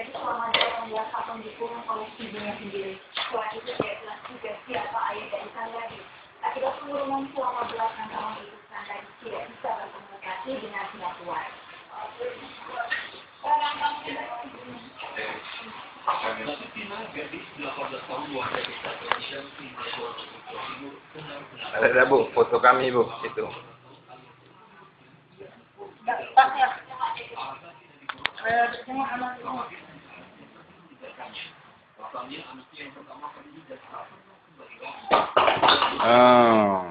itu selama dia membiasa mendukung oleh ibunya sendiri. Selain itu dia jelas juga siapa ayah dari sang gadis. Akibat pengurungan selama belasan tahun itu, sang gadis tidak bisa berkomunikasi dengan pihak luar. Ada Bu, foto kami Bu, itu. Oh.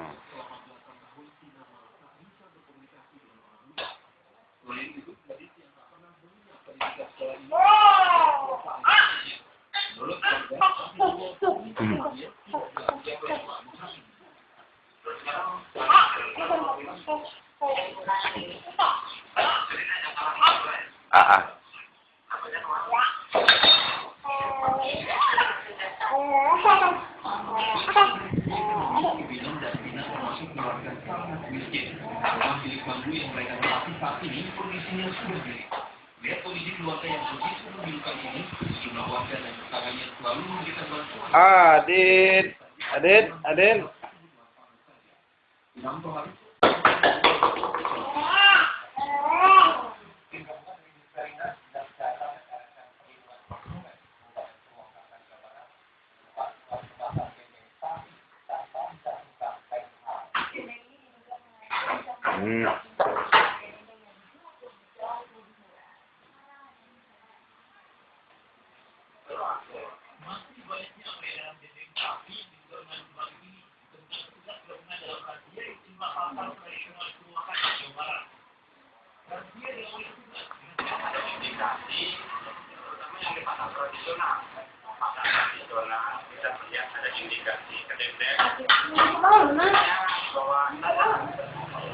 Adit.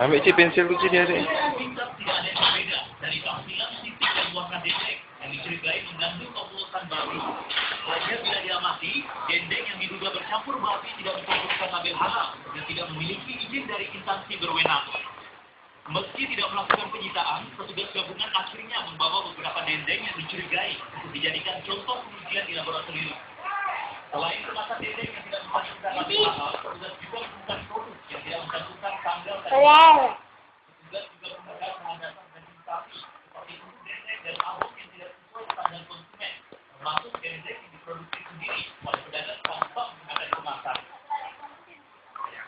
Ambil cik pensil tu cik dia ada. Bila dia mati, dendeng yang diduga bercampur babi tidak mencantumkan label halal dan tidak memiliki izin dari instansi berwenang. Meski tidak melakukan penyitaan, petugas gabungan akhirnya membawa beberapa dendeng yang dicurigai untuk dijadikan contoh pengujian di laboratorium. Selain kemasan dendeng yang tidak mencantumkan label halal, petugas juga menemukan produk yang tidak mencantumkan tanggal dan petugas juga menemukan pengandasan daging sapi seperti dendeng dan ahok yang tidak sesuai standar konsumen, termasuk dendeng yang diproduksi sendiri oleh pedagang tanpa menggunakan kemasan.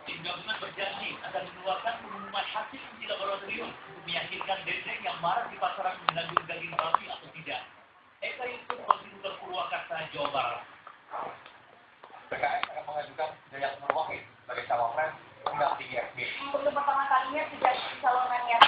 Tim gabungan berjanji akan mengeluarkan pengumuman hasil uji laboratorium untuk meyakinkan dendeng yang marak di pasaran mengandung daging babi atau tidak. Eka Yusuf, Kontributor Purwakarta, Jawa Barat. PKS akan mengajukan Yayat Nurwahid sebagai cawapres pendamping FB. Untuk pertama kalinya sejak calonannya.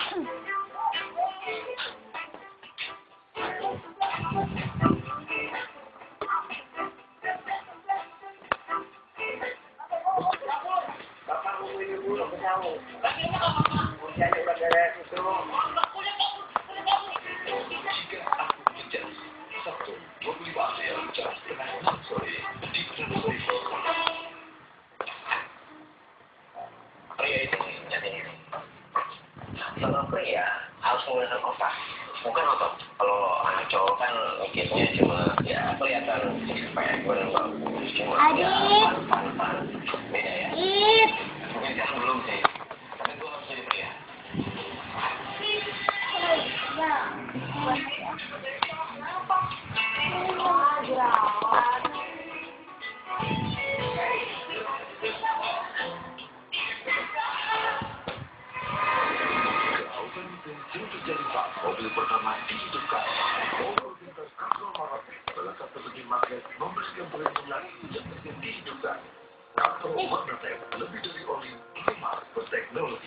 Kalau pria harus menggunakan otak, bukan otak. Kalau anak cowok kan mikirnya cuma ya kelihatan supaya gue bagus, cuma ya pan beda ya. Mungkin belum sih, tapi gue harus jadi pria. Mobil pertama dihidupkan. Mobil pintas Kapsul Marathon salah satu bagi magnet membersihkan perlindungan yang penting dihidupkan. Kapsul Magnetek lebih dari oli, gemar berteknologi.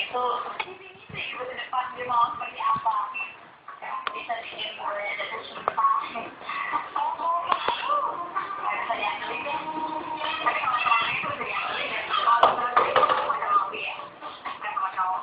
itu ini sih udah depan dia mau seperti apa. Bisa bikin boleh ada simpang. Bisa diambil deh. Tapi kalau selama itu udah diambil deh. Kalau selama itu ada lobby ya. Sama cowok.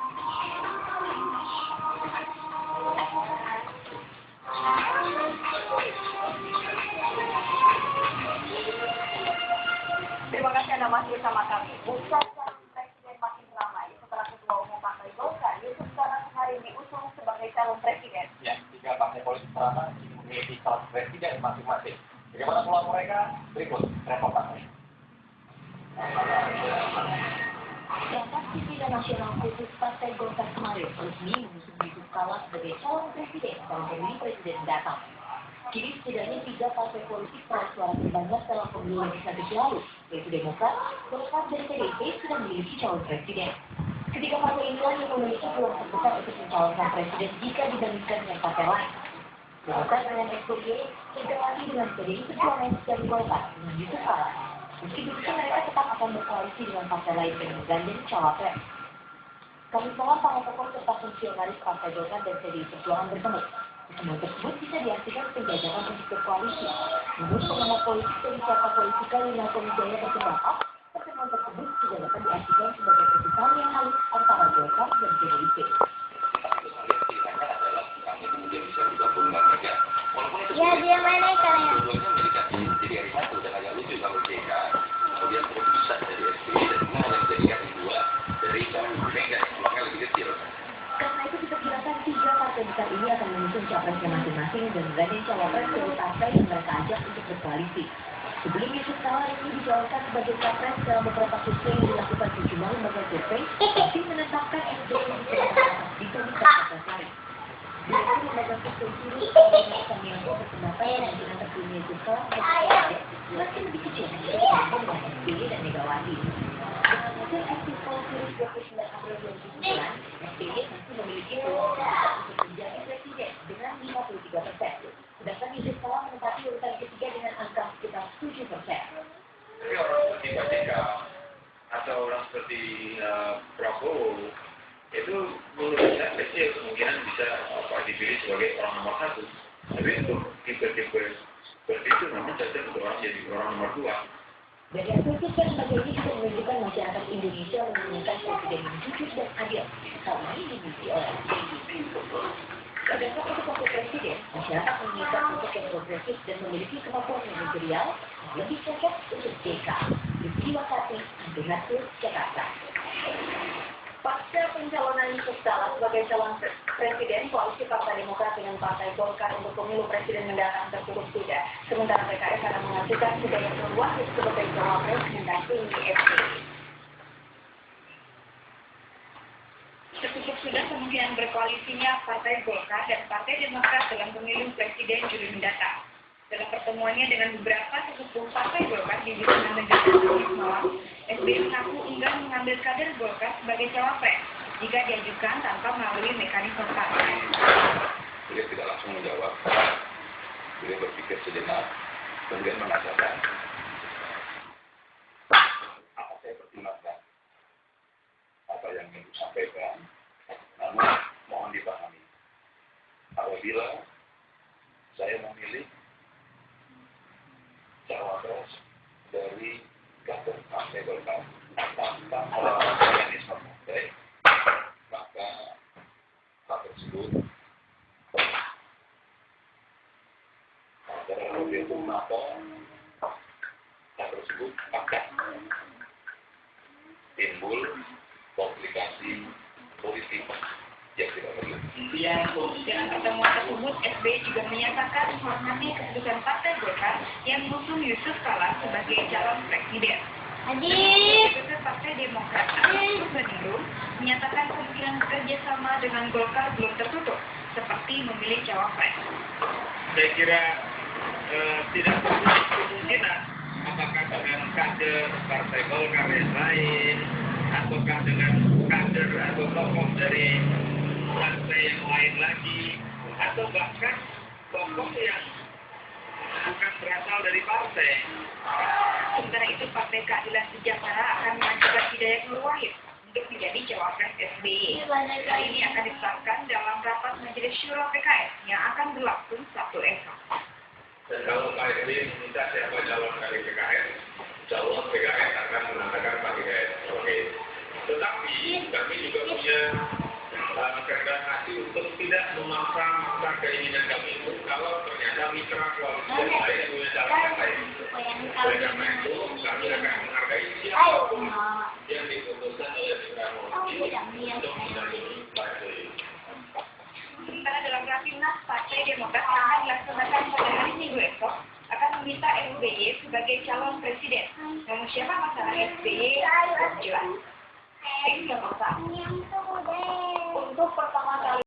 Terima kasih Anda masih bersama kami. Bursa calon presiden makin ramai setelah Ketua Umum Partai Golkar Yusuf Kala hari diusung sebagai calon presiden. Ya, 3 partai politik pertama memiliki calon presiden masing-masing. Bagaimana peluang mereka? Berikut reportasnya. Rapat Pimpinan Nasional Khusus Partai Golkar kemarin resmi mengusung Yusuf Kala sebagai calon presiden dalam pemilu presiden mendatang. Kini setidaknya 3 partai politik peraih suara terbanyak dalam pemilu legislatif lalu, yaitu Demokrat, Golkar, dan PDIP sudah memiliki calon presiden. Ketiga partai inilah yang memiliki peluang terbesar untuk mencalonkan presiden jika dibandingkan dengan partai lain. Demokrat dengan SBY, Megawati dengan PDI Perjuangan dan Golkar dengan Yusuf Kala. Meski begitu mereka tetap akan berkoalisi dengan partai lain yang menggandeng cawapres. Kami malam para tokoh serta fungsionaris Partai Golkar dan PDI Perjuangan bertemu. Pertemuan tersebut bisa diartikan penjajakan untuk berkoalisi. Menurut pengamat politik dari Carta Politika Lina Komijaya berpendapat, pertemuan tersebut juga dapat diartikan sebagai keputusan yang halus antara Golkar dan PDIP. Ya, dia mana ikannya? Dua-duanya mendekati jadi hari satu dan agak lucu kalau JK kemudian terpisah dari SBY dan kemudian hanya menjadikan dua dari calon Mega yang peluangnya lebih kecil. Karena itu diperkirakan 3 partai besar ini akan mengusung capresnya masing-masing dan menggandeng cawapres dari partai yang mereka ajak untuk berkoalisi. Sebelum Yusuf Kala ini dicalonkan sebagai capres dalam beberapa survei yang dilakukan sejumlah lembaga survei, tapi menetapkan SBY sebagai capres dibandingkan capres lain. Direktur lembaga survei Siri, Pak Samianto berpendapat kemungkinan terpilihnya Yusuf Kala sebagai capres masih lebih kecil dibandingkan dengan SBY dan Megawati. Dengan hasil exit poll Siri 29 April 2009, SBY masih memiliki peluang besar untuk menjadi presiden dengan 53%. Sedangkan Yusuf Kala menempati urutan ketiga dengan angka sekitar 7%. Tapi orang seperti Pak JK atau orang seperti Prabowo itu menurut saya kecil kemungkinan bisa dipilih sebagai orang nomor 1. Tapi untuk tipe-tipe seperti itu memang saja untuk orang jadi orang nomor 2. Dari hasil survei lembaga ini juga menunjukkan masyarakat Indonesia menginginkan presiden yang jujur dan adil. Hal ini dimiliki oleh SBY. Sedangkan untuk wakil presiden, masyarakat menginginkan sosok yang progresif dan memiliki kemampuan manajerial yang lebih cocok untuk JK. Yusuf Kala, Andreas, Jakarta. Pasca pencalonan Yusuf Kala sebagai calon presiden, koalisi Partai Demokrat dengan Partai Golkar untuk pemilu presiden mendatang tertutup sudah. Sementara PKS akan mengajukan Hidayat Nur Wahid sebagai cawapres mendampingi SBY. Tertutup sudah kemungkinan berkoalisinya Partai Golkar dan Partai Demokrat dalam pemilu presiden Juli mendatang. Dalam pertemuannya dengan beberapa sesepuh Partai Golkar di Istana Negara Kamis malam, SBY mengaku enggan mengambil kader Golkar sebagai cawapres jika diajukan tanpa melalui mekanisme partai. Beliau tidak langsung menjawab. Beliau berpikir sejenak, kemudian mengatakan, apa saya pertimbangkan apa yang ingin disampaikan, namun mohon dipahami. Apabila saya memilih cawapres dari kader Partai Golkar tanpa melalui mekanisme partai, maka hal tersebut adalah lebih maka hal tersebut akan timbul komplikasi politik yang tidak perlu. Dalam pertemuan tersebut, SBY juga menyatakan menghormati keputusan Partai Golkar yang mengusung Yusuf Kala sebagai calon presiden. Keputusan Partai Demokrat Agus Banirung menyatakan kemungkinan bekerja sama dengan Golkar belum tertutup, seperti memilih cawapres. Saya kira tidak tertutup kemungkinan apakah dengan kader Partai Golkar yang lain ataukah dengan kader atau tokoh dari partai yang lain lagi atau bahkan tokoh yang bukan berasal dari partai. Sementara itu Partai Keadilan Sejahtera akan mengajukan Hidayat Nur Wahid untuk menjadi cawapres SBY. Hal ini akan disahkan dalam rapat Majelis Syuro PKS yang akan berlangsung Sabtu esok. Dan kalau Pak SBY meminta siapa calon dari PKS, calon PKS akan mengatakan Pak PKS. Oke. Tetapi kami juga punya kehendak hati untuk tidak memaksa keinginan kami itu kalau ternyata mitra koalisi yang lain punya calon yang lain. Oleh karena itu kami akan menghargai siapapun yang diputuskan oleh mitra koalisi untuk mendampingi Pak SBY. Sementara dalam Rapimnas Partai Demokrat yang akan dilaksanakan pada hari Minggu esok akan meminta SBY sebagai calon presiden. Namun siapa pasangan SBY belum jelas. Untuk pertama kali